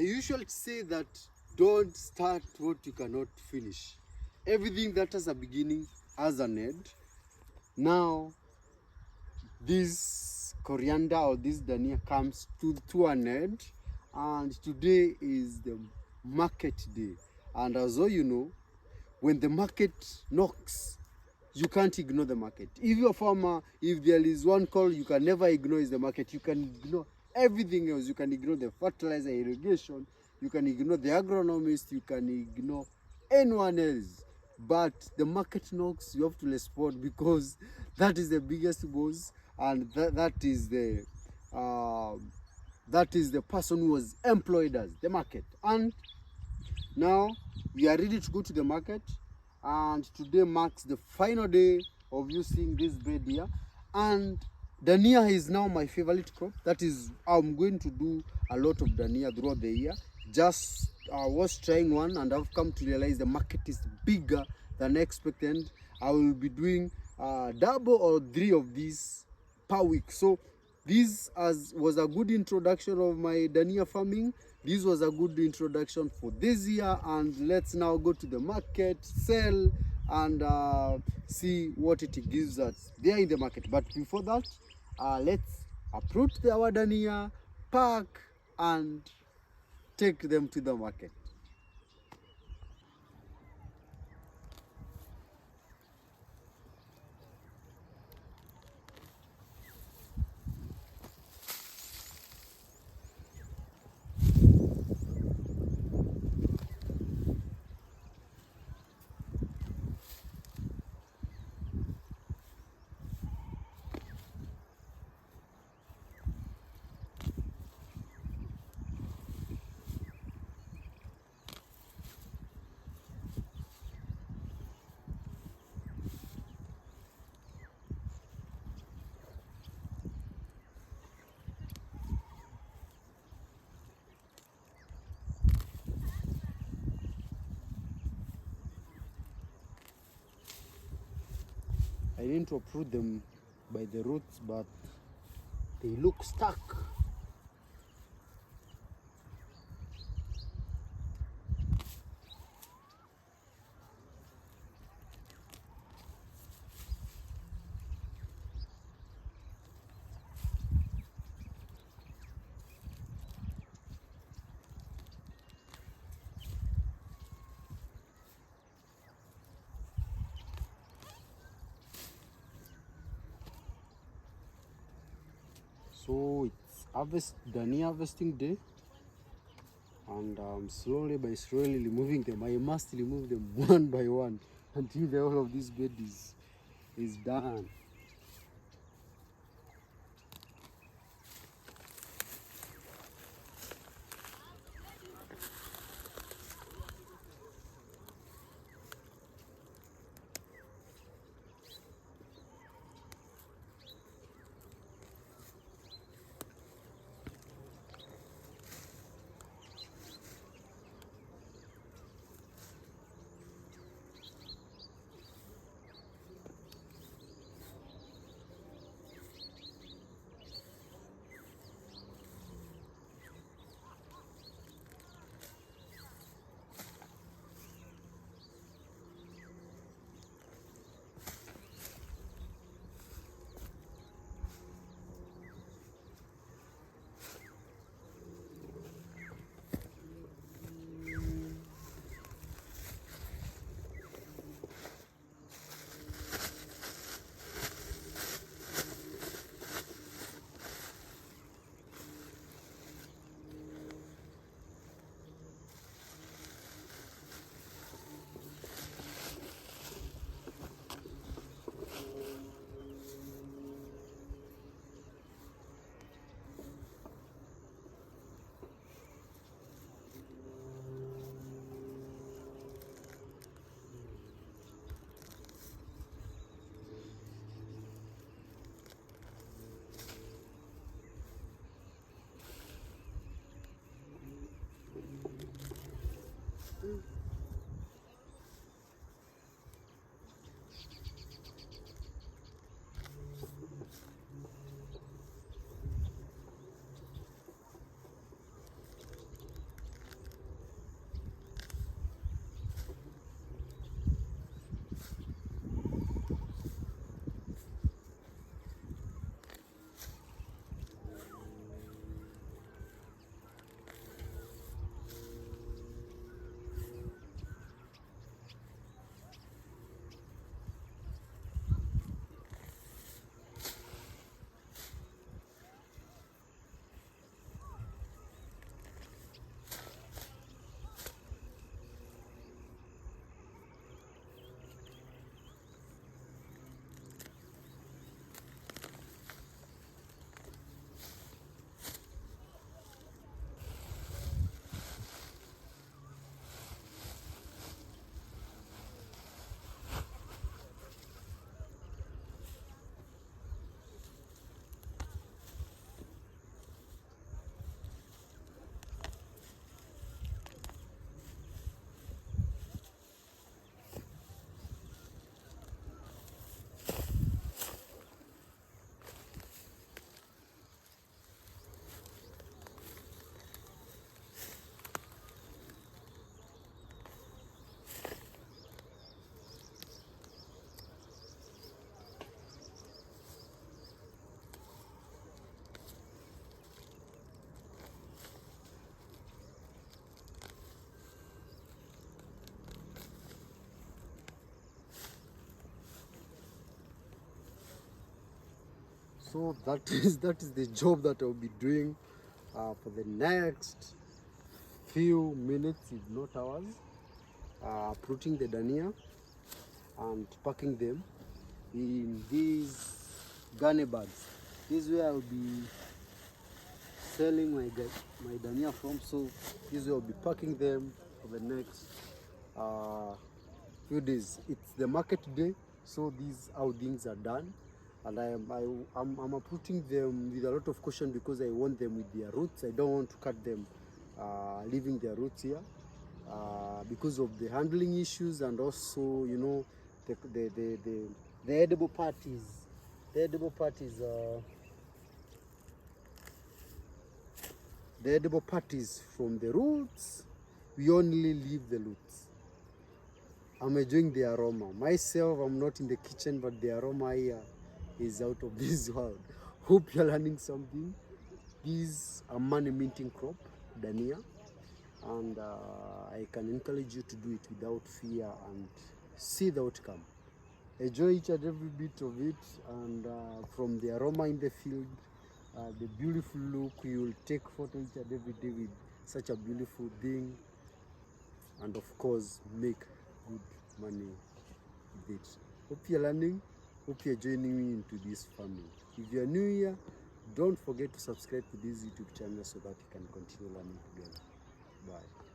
They usually say that don't start what you cannot finish. Everything that has a beginning has an end. Now, this coriander or this dhania comes to an end, and today is the market day. And as all you know, when the market knocks, you can't ignore the market. If you're a farmer, if there is one call you can never ignore is the market. You can ignore everything else. You can ignore the fertilizer, irrigation, you can ignore the agronomist, you can ignore anyone else. But the market knocks, you have to respond, because that is the biggest boss, and that is the person who was employed as the market. And now we are ready to go to the market, and today marks the final day of you seeing this bed here. And dhania is now my favorite crop. That is, I'm going to do a lot of dhania throughout the year. Just was trying one, and I've come to realize the market is bigger than expected. I will be doing double or three of these per week. So this was a good introduction of my dhania farming. This was a good introduction for this year, and let's now go to the market, sell, and see what it gives us there in the market. But before that, let's approach our dhania, pack, and take them to the market. I need to uproot them by the roots, but they look stuck. So it's dhania harvesting day, and slowly by slowly removing them. I must remove them one by one until the whole of this bed is done. So that is the job that I'll be doing for the next few minutes, if not hours. Uprooting the Dhania and packing them in these gunny bags. This is where I'll be selling my Dhania from. So this is where I'll be packing them for the next few days. It's the market day, so these how things are done, and I'm uprooting them with a lot of caution because I want them with their roots. I don't want to cut them leaving their roots here because of the handling issues, and also, you know, the edible parties. The edible parties the edible parties from the roots. We only leave the roots. I'm enjoying the aroma. Myself, I'm not in the kitchen, but the aroma here is out of this world. Hope you're learning something. This is a money minting crop, Dhania, and I can encourage you to do it without fear and see the outcome. Enjoy each and every bit of it, and from the aroma in the field, the beautiful look, you will take photo each and every day with such a beautiful thing, and of course make good money with it. Hope you're learning, hope you're joining me into this family. If you're new here, don't forget to subscribe to this YouTube channel so that you can continue learning together. Bye.